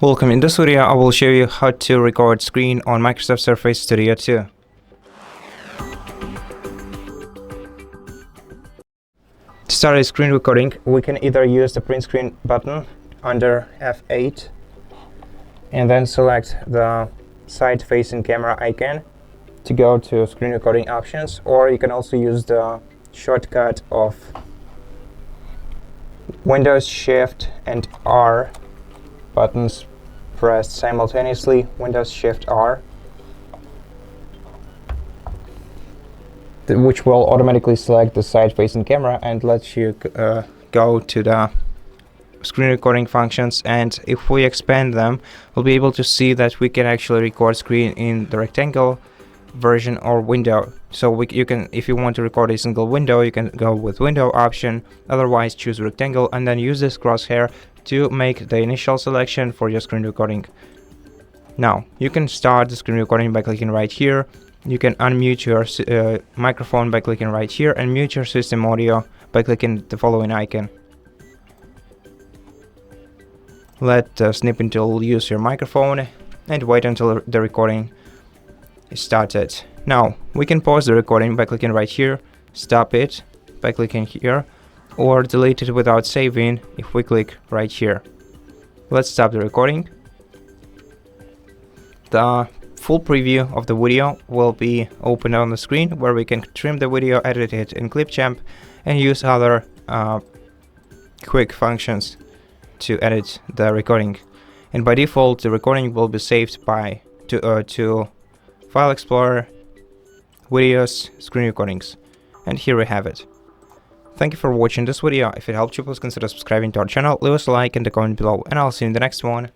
Welcome. In this video, I will show you how to record screen on Microsoft Surface Studio 2. To start a screen recording, we can either use the print screen button under F8 and then select the side-facing camera icon to go to screen recording options, or you can also use the shortcut of Windows Shift and R buttons pressed simultaneously, Windows Shift R, which will automatically select the side-facing camera and lets you go to the screen recording functions. And if we expand them, we'll be able to see that we can actually record screen in the rectangle version or window. So you can, if you want to record a single window, you can go with window option, otherwise choose rectangle and then use this crosshair to make the initial selection for your screen recording. Now you can start the screen recording by clicking right here. You can unmute your microphone by clicking right here and mute your system audio by clicking the following icon. Let the snipping tool use your microphone and wait until the recording is started. Now we can pause the recording by clicking right here, stop it by clicking here, or delete it without saving if we click right here. Let's stop the recording. The full preview of the video will be opened on the screen, where we can trim the video, edit it in ClipChamp, and use other quick functions to edit the recording. And by default, the recording will be saved to File Explorer, Videos, Screen Recordings. And here we have it. Thank you for watching this video. If it helped you, please consider subscribing to our channel, leave us a like and a comment below, and I'll see you in the next one.